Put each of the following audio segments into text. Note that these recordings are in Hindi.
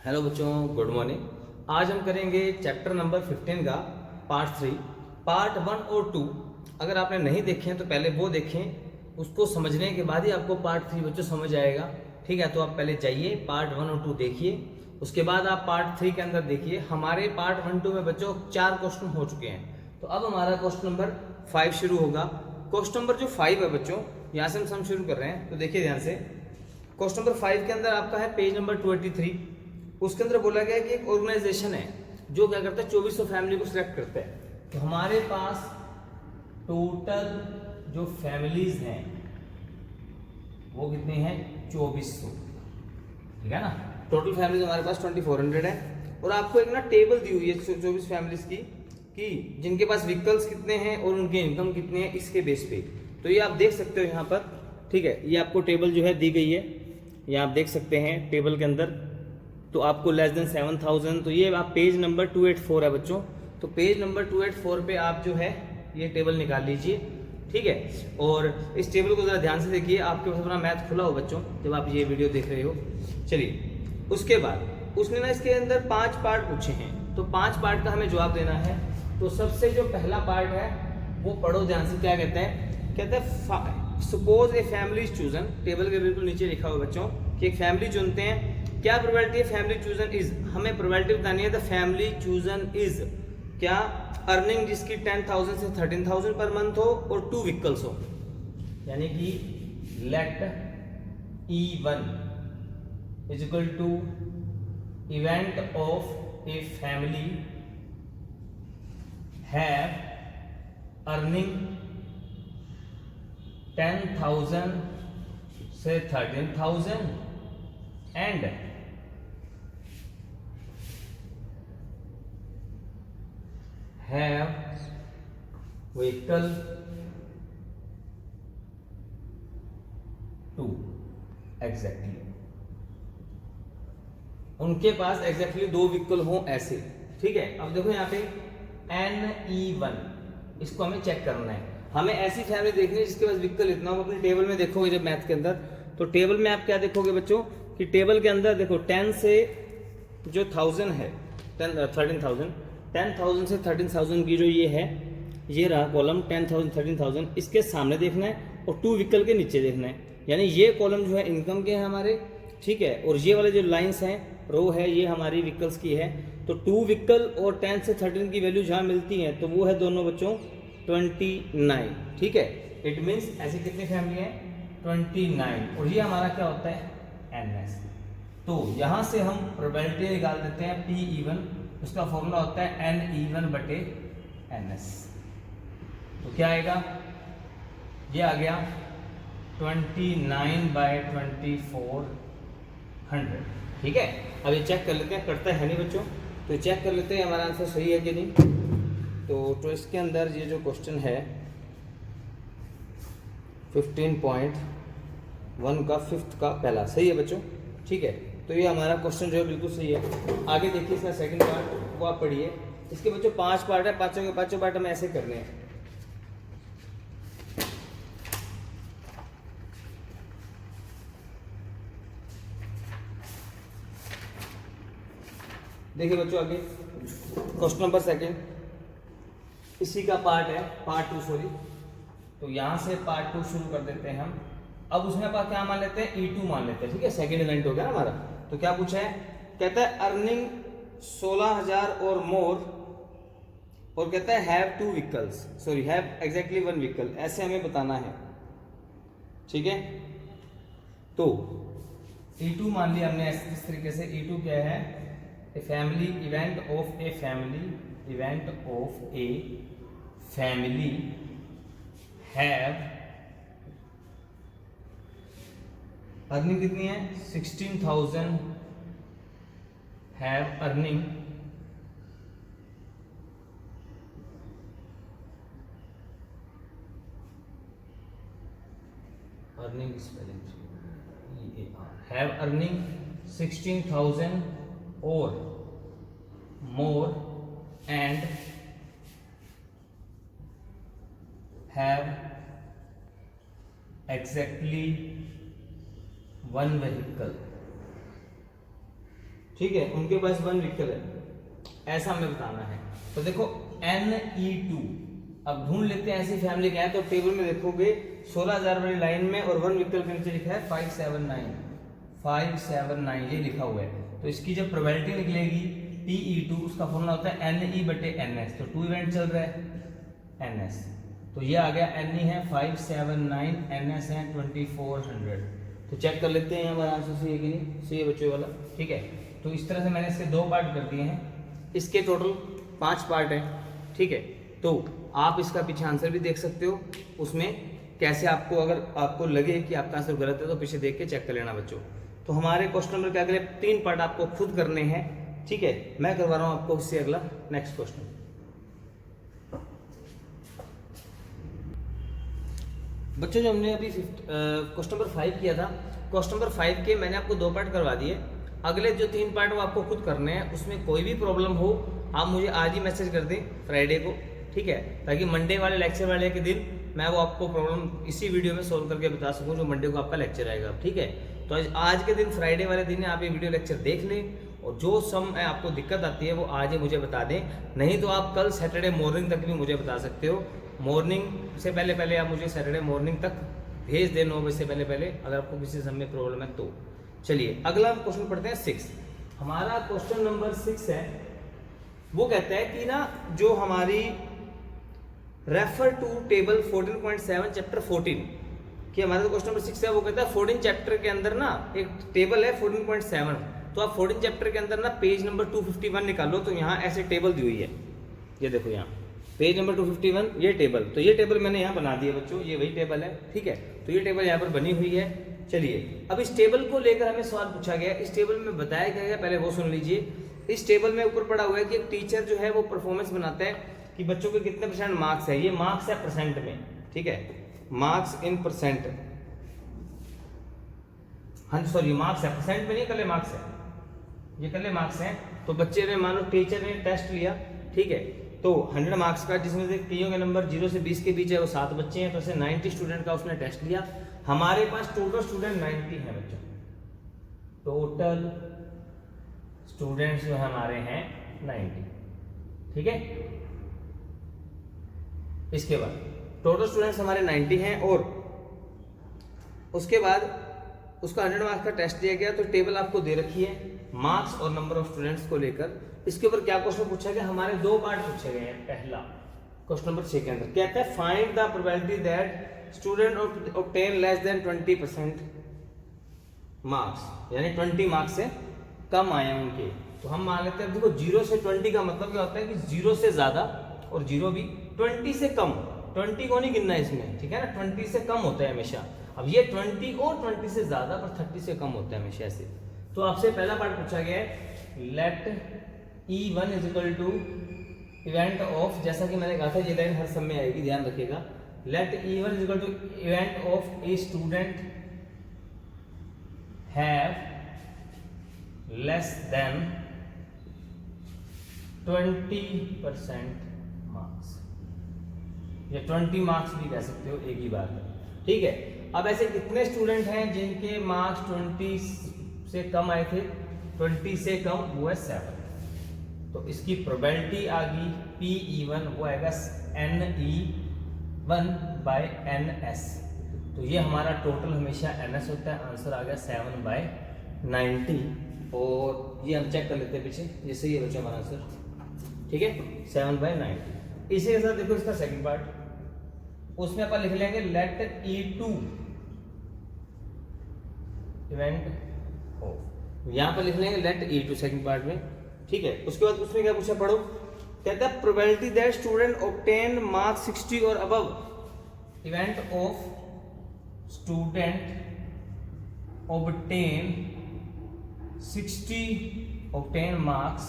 हेलो बच्चों, गुड मॉर्निंग। आज हम करेंगे चैप्टर नंबर 15 का पार्ट 3। पार्ट 1 और 2 अगर आपने नहीं देखे हैं तो पहले वो देखें, उसको समझने के बाद ही आपको पार्ट 3 बच्चों समझ आएगा। ठीक है, तो आप पहले जाइए पार्ट 1 और 2 देखिए, उसके बाद आप पार्ट 3 के अंदर देखिए। हमारे पार्ट 1 2 में बच्चों 4 क्वेश्चन हो चुके हैं, तो अब हमारा क्वेश्चन नंबर 5 शुरू होगा। क्वेश्चन नंबर जो 5 है बच्चों, यहाँ से हम सम शुरू कर रहे हैं, तो देखिए ध्यान से। क्वेश्चन नंबर 5 के अंदर आपका है पेज नंबर 23। उसके अंदर बोला गया है कि एक ऑर्गेनाइजेशन है जो क्या करता है 2400 फैमिली को सिलेक्ट करता है। तो हमारे पास टोटल जो फैमिलीज हैं वो कितनी हैं? 2400। ठीक है ना, टोटल फैमिलीज हमारे पास 2400 है। और आपको एक ना टेबल दी हुई है 24 फैमिलीज की कि जिनके पास व्हीकल्स कितने हैं और उनके इनकम कितने हैं इसके बेस पे। तो ये आप देख सकते हो यहाँ पर। ठीक है, ये आपको टेबल जो है दी गई है, ये आप देख सकते हैं टेबल के अंदर। तो आपको लेस देन 7000, तो ये आप पेज नंबर 284 है बच्चों। तो पेज नंबर 284 पे आप जो है ये टेबल निकाल लीजिए। ठीक है, और इस टेबल को ज़रा ध्यान से देखिए, आपके पास अपना मैथ खुला हो बच्चों जब आप ये वीडियो देख रहे हो। चलिए, उसके बाद उसने ना इसके अंदर 5 पार्ट पूछे हैं, तो 5 पार्ट का हमें जवाब देना है। तो सबसे जो पहला पार्ट है वो पढ़ो ध्यान से। क्या कहते हैं? कहते हैं suppose a family is chosen. Table के बिल्कुल नीचे लिखा हुआ बच्चों कि एक फैमिली चुनते हैं। क्या प्रोबेबिलिटी है? फैमिली चूजन इज, हमें प्रोबेबिलिटी बतानी है। द फैमिली चूजन इज क्या? अर्निंग जिसकी 10,000 से 13,000 पर मंथ हो और 2 व्हीकल्स हो। यानी कि let E1 is equal to event of a family have earning 10,000 से 13,000 एंड have vehicle 2 एग्जैक्टली। उनके पास एग्जैक्टली 2 व्हीकल हो ऐसे। ठीक है, अब देखो यहाँ पे NE1, इसको हमें चेक करना है। हमें ऐसी फैमिली देखनी है जिसके पास व्हीकल इतना हो। अपनी टेबल में देखोगे जब मैथ के अंदर, तो टेबल में आप क्या देखोगे बच्चों कि टेबल के अंदर देखो 10 से जो 1000 है 13,000, 10,000 से 13,000 की जो ये है, ये रहा कॉलम 10,000 13,000, इसके सामने देखना है और 2 व्हीकल के नीचे देखना है। यानी ये कॉलम जो है इनकम के हैं हमारे। ठीक है, और ये वाले जो लाइंस हैं, रो है, ये हमारी व्हीकल्स की है। तो 2 व्हीकल और 10 से 13 की वैल्यू जहाँ मिलती है तो वो है दोनों बच्चों 29। ठीक है, इट मीन्स ऐसी कितनी फैमिली है? 29। और ये हमारा क्या होता है? NS। तो यहाँ से हम प्रोबेबिलिटी निकाल देते हैं PE1, उसका फॉर्मूला होता है NE1 बटे NS। तो क्या आएगा? ये आ गया 29/2400। ठीक है, अब ये चेक कर लेते हैं, करता है नहीं बच्चों, तो चेक कर लेते हैं हमारा आंसर सही है कि नहीं। तो इसके अंदर ये जो क्वेश्चन है 15.1 का 5th का पहला सही है बच्चों। ठीक है, तो ये हमारा क्वेश्चन जो है बिल्कुल सही है। आगे देखिए इसका सेकंड पार्ट, वो आप पढ़िए। इसके बच्चों 5 पार्ट है, पांचों के पांचों पार्ट हमें ऐसे करने हैं। देखिए बच्चों आगे क्वेश्चन नंबर सेकंड, इसी का पार्ट है, पार्ट 2 सॉरी। तो यहां से पार्ट 2 शुरू कर देते हैं हम। अब उसमें आप क्या मान लेते हैं? E2 मान लेते हैं। ठीक है, सेकंड इवेंट हो गया ना हमारा। तो क्या पूछा है? कहता है अर्निंग 16,000 और मोर, और कहता है have 2 vehicles, sorry have exactly 1 vehicle, ऐसे हमें बताना है। ठीक है, तो E2 मान लिया हमने इस तरीके से। E2 क्या है? A family, event of a family, event of a family have earning कितनी है? 16,000 have earning spelling have earning 16,000 और more and have exactly 1 vehicle। ठीक है, उनके पास 1 व्हीकल है, ऐसा हमें बताना है। तो देखो NE2, अब ढूंढ लेते हैं ऐसी फैमिली क्या है। तो टेबल में देखोगे 16,000 वाली लाइन में और 1 व्हीकल के नीचे लिखा है 579 ये लिखा हुआ है। तो इसकी जब प्रोबेबिलिटी निकलेगी PE2, उसका फॉर्मूला होता है NE/NS। तो 2 इवेंट चल रहा है NS, तो ये आ गया NE है 579, NS है 2400। तो चेक कर लेते हैं हमारा आंसर सही है कि नहीं, सही है बच्चों वाला। ठीक है, तो इस तरह से मैंने इसके 2 पार्ट कर दिए हैं, इसके टोटल 5 पार्ट हैं। ठीक है, तो आप इसका पीछे आंसर भी देख सकते हो, उसमें कैसे आपको, अगर आपको लगे कि आपका आंसर गलत है तो पीछे देख के चेक कर लेना बच्चों। तो हमारे क्वेश्चन नंबर के अगले 3 पार्ट आपको खुद करने हैं। ठीक है, मैं करवा रहा हूं आपको इससे अगला नेक्स्ट क्वेश्चन। बच्चों जो हमने अभी क्वेश्चन नंबर 5 किया था, क्वेश्चन नंबर 5 के मैंने आपको 2 पार्ट करवा दिए। अगले जो 3 पार्ट वो आपको खुद करने हैं। उसमें कोई भी प्रॉब्लम हो आप मुझे आज ही मैसेज कर दें फ्राइडे को, ठीक है, ताकि मंडे वाले लेक्चर वाले के दिन मैं वो आपको प्रॉब्लम इसी वीडियो में सोल्व करके बता सकूं, जो मंडे को आपका लेक्चर आएगा। ठीक है, तो आज के दिन फ्राइडे वाले दिन आप ये वीडियो लेक्चर देख लें, और जो सम आपको दिक्कत आती है वो आज ही मुझे बता दें, नहीं तो आप कल सैटरडे मॉर्निंग तक भी मुझे बता सकते हो। मॉर्निंग से पहले आप मुझे सैटरडे मॉर्निंग तक भेज दें 9 बजे से पहले, अगर आपको किसी सम में प्रॉब्लम है तो। चलिए अगला क्वेश्चन पढ़ते हैं 6। हमारा क्वेश्चन नंबर 6 है, वो कहता है कि ना जो हमारी रेफर टू टेबल 14.7 चैप्टर 14 कि हमारा जो क्वेश्चन नंबर 6 है वो कहता है 14 चैप्टर के अंदर ना एक टेबल है 14.7। तो आप 14 चैप्टर के अंदर ना पेज नंबर 251 निकालो, तो यहाँ ऐसे टेबल दी हुई है, ये देखो यहाँ पेज नंबर 251 ये टेबल। तो ये टेबल मैंने यहाँ बना दिया बच्चों, ये वही टेबल है। ठीक है, तो ये टेबल यहाँ पर बनी हुई है। चलिए अब इस टेबल को लेकर हमें सवाल पूछा गया, इस टेबल में बताया क्या गया पहले वो सुन लीजिए। इस टेबल में ऊपर पड़ा हुआ है कि एक टीचर जो है वो परफॉर्मेंस बनाता है कि बच्चों के कितने % मार्क्स है। ये मार्क्स है परसेंट में, ठीक है, मार्क्स इन परसेंट, हाँ सॉरी मार्क्स है परसेंट में नहीं, कल मार्क्स है, ये कल मार्क्स हैं। तो बच्चे ने मान लो टीचर ने टेस्ट लिया, ठीक है, तो 100 मार्क्स का, जिसमें से कईयों के नंबर 0 से 20 के बीच है, वो 7 बच्चे हैं, तो ऐसे 90 स्टूडेंट का उसने टेस्ट लिया। हमारे पास टोटल स्टूडेंट 90 हैं बच्चों, टोटल स्टूडेंट्स जो हमारे हैं 90, ठीक है। इसके बाद टोटल स्टूडेंट्स हमारे 90 हैं, और उसके बाद उसका 100 मार्क्स का टेस्ट दिया गया। तो टेबल आपको दे रखी है मार्क्स और नंबर ऑफ स्टूडेंट्स को लेकर। इसके ऊपर क्या क्वेश्चन पूछा गया, हमारे 2 पार्ट पूछे गए हैं। पहला क्वेश्चन नंबर 6 के अंदर कहता है find the probability that student obtain less than 20% marks, यानी 20 मार्क्स से कम आए उनके। तो हम मान लेते हैं, देखो 0 से 20 का मतलब क्या होता है कि 0 से ज्यादा और 0 भी, 20 से कम, 20 को नहीं गिनना इसमें, ठीक है ना, 20 से कम होता है हमेशा। अब ये 20 और 20 से ज्यादा पर 30 से कम होता है हमेशा ऐसे। तो आपसे पहला पार्ट पूछा गया है let E1 is equal to event of, जैसा कि मैंने कहा था ये लाइन हर समय आएगी, ध्यान रखिएगा। Let E1 is equal to event of a student have less than 20% marks, या 20 मार्क्स भी कह सकते हो, एक ही बात है, ठीक है। अब ऐसे कितने स्टूडेंट हैं जिनके मार्क्स 20 से कम आए थे, 20 से कम, वो है 7। तो इसकी प्रोबेबिलिटी आ गई PE1, वो आएगा NE1/NS। तो ये हमारा टोटल हमेशा NS होता है, आंसर आ गया 7/90। और ये हम चेक कर लेते हैं पीछे, ये सही है बच्चों हमारा आंसर, ठीक है, 7/90। इसी के साथ देखो इसका सेकंड पार्ट, उसमें अपन लिख लेंगे लेट E2 इवेंट हो, यहां पर लिख लेंगे लेट E2 सेकंड पार्ट में, ठीक है। उसके बाद उसमें क्या पूछा, पढ़ो, कहता है probability that student obtain marks 60 और above, event of student obtain 60 obtain marks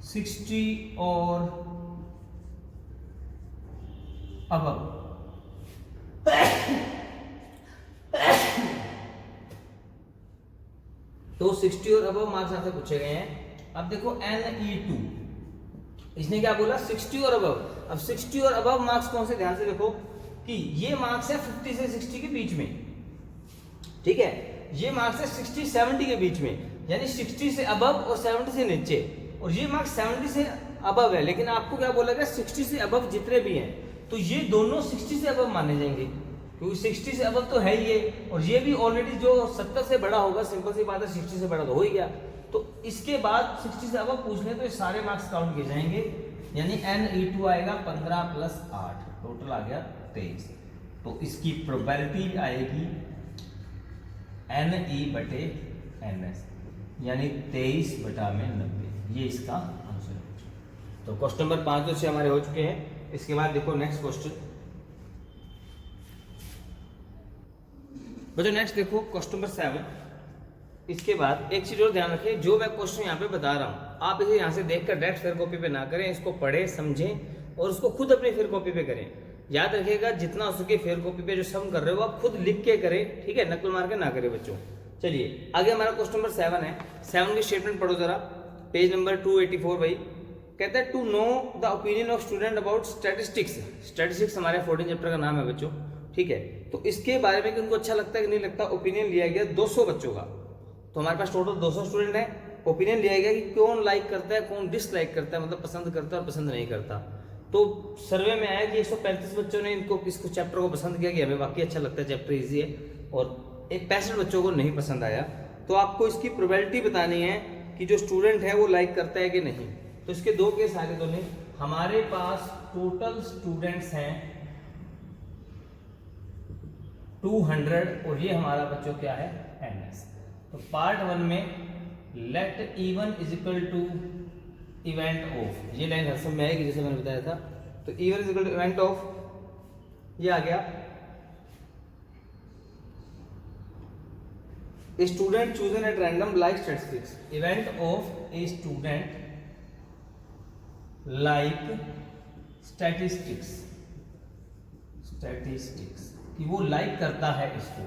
60 और अबव। तो 60 और अबव मार्क्स आपसे पूछे गए हैं। अब देखो NE2, इसने क्या बोला, 60 और अबव। अब 60 और अबव मार्क्स कौन से, ध्यान से देखो कि ये मार्क्स है 50 से 60 के बीच में, ठीक है। ये मार्क्स है 60-70 के बीच में, यानी 60 से अबव और 70 से नीचे, और ये मार्क्स 70 से अबव है, लेकिन आपको क्या बोला गया 60 से अबव जितने भी हैं तो ये दोनों 60 से अबव माने जाएंगे, क्योंकि 60 से अबव तो है ही ये, और ये भी ऑलरेडी जो 70 से बड़ा होगा, सिंपल सी बात है 60 से बड़ा तो हो ही गया, तो इसके बाद 60 से अबव पूछ ले तो ये सारे मार्क्स काउंट किए जाएंगे, यानी NE2 आएगा 15 + 8, टोटल आ गया 23। तो इसकी प्रोबेबिलिटी आएगी NE/NS, यानी 23/90, ये इसका आंसर है। तो क्वेश्चन नंबर 5 तो से हमारे हो चुके हैं। इसके बाद देखो नेक्स्ट क्वेश्चन, बच्चों नेक्स्ट देखो क्वेश्चन नंबर 7। इसके बाद एक चीज और ध्यान रखें, जो मैं क्वेश्चन यहाँ पे बता रहा हूँ आप इसे यहाँ से देखकर डायरेक्ट फेयर कॉपी पे ना करें, इसको पढ़ें समझें और उसको खुद अपनी फेयर कॉपी पे करें। याद रखिएगा जितना हो सके फेयर कॉपी पे जो सम कर रहे हो आप खुद लिख के करें, ठीक है, नकल मार के ना करें बच्चों। चलिए आगे हमारा क्वेश्चन नंबर 7 है। 7 की स्टेटमेंट पढ़ो जरा, पेज नंबर 284 भाई। कहता है to know the opinion of student about statistics. Statistics हमारे 14 चैप्टर का नाम है बच्चों, ठीक है। तो इसके बारे में कि उनको अच्छा लगता है कि नहीं लगता, ओपिनियन लिया गया 200 बच्चों का। तो हमारे पास टोटल 200 स्टूडेंट है, ओपिनियन लिया गया कि कौन लाइक करता है कौन डिसलाइक करता है, मतलब पसंद करता है और पसंद नहीं करता। तो सर्वे में आया कि 135 बच्चों ने इनको इसको चैप्टर को पसंद किया कि हमें वाकई अच्छा लगता है, चैप्टर इजी है, और 65 बच्चों को नहीं पसंद आया। तो आपको इसकी प्रोबेबिलिटी बतानी है कि जो स्टूडेंट है वो लाइक करता है कि नहीं। तो इसके दो केस आगे दोनों, हमारे पास टोटल स्टूडेंट्स हैं 200 और ये हमारा बच्चों क्या है NS। तो पार्ट 1 में लेट E1 = इवेंट ऑफ, ये लाइन हर समय में आएगी जैसे मैंने बताया था। तो E1 = इवेंट ऑफ, ये आ गया student chosen at random like statistics. Event of a student like statistics, statistics कि वो लाइक करता है इसको।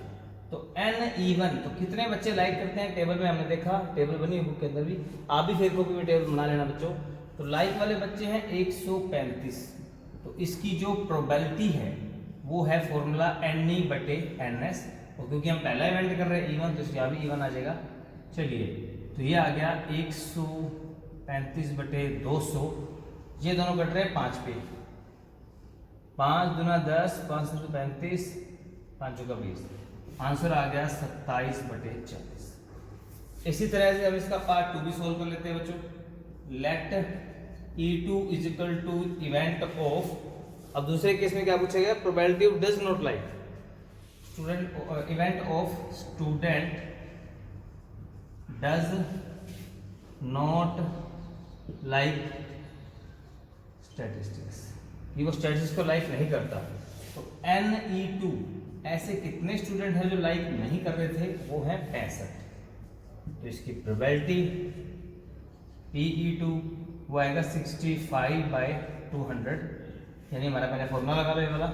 तो NE1 तो कितने बच्चे लाइक करते हैं, टेबल में हमने देखा, टेबल बनी है बुक के अंदर भी, आप भी फेयर कॉपी में टेबल बना लेना बच्चों। तो लाइक वाले बच्चे हैं 135। तो इसकी जो प्रोबेबिलिटी है वो है फॉर्मूला NE/NS, और क्योंकि हम पहला इवेंट कर रहे हैं E1 तो यहाँ भी E1 आ जाएगा। चलिए तो ये आ गया 135/200, ये दोनों कट रहे हैं 5 पे, 5 दूना 10, 5 से 35, 5 चौका 20, आंसर आ गया 27/40। इसी तरह से हम इसका पार्ट 2 भी सोल्व कर लेते हैं बच्चों। लेट E2 = इवेंट ऑफ, अब दूसरे केस में क्या पूछा गया, probability of does not like student, event of student does not like statistics, ये वो स्टैटिस्टिक्स को लाइक नहीं करता। तो NE2 ऐसे कितने स्टूडेंट हैं जो लाइक नहीं कर रहे थे, वो है 65। तो इसकी प्रोबेबिलिटी PE2 वो आएगा 65/200, यानी हमारा पहले फॉर्मूला लगा लो ये वाला,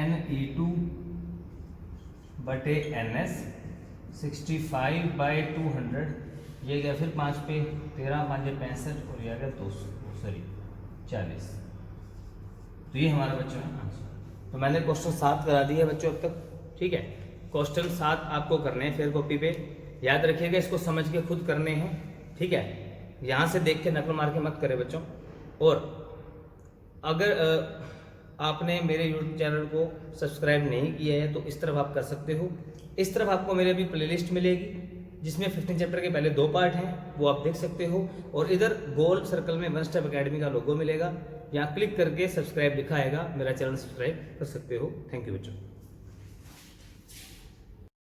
NE2/NS 65/200, ये गया फिर 5 पे, 13 5 65, और ये आ गया 40। तो ये हमारा बच्चों है आंसर। तो मैंने क्वेश्चन 7 करा दिया बच्चों अब तक, ठीक है। क्वेश्चन 7 आपको करने हैं फेयर कॉपी पे, याद रखिएगा इसको समझ के खुद करने हैं, ठीक है। यहाँ से देख के नकल मार के मत करें बच्चों। और अगर आपने मेरे YouTube चैनल को सब्सक्राइब नहीं किया है तो इस तरफ आप कर सकते हो। इस तरफ आपको मेरे अभी प्लेलिस्ट मिलेगी जिसमें 15 चैप्टर के पहले 2 पार्ट हैं, वो आप देख सकते हो। और इधर गोल सर्कल में वन स्टेप अकेडमी का लोगो मिलेगा, यहाँ क्लिक करके सब्सक्राइब लिखा आएगा, मेरा चैनल सब्सक्राइब कर सकते हो। थैंक यू बच्चों।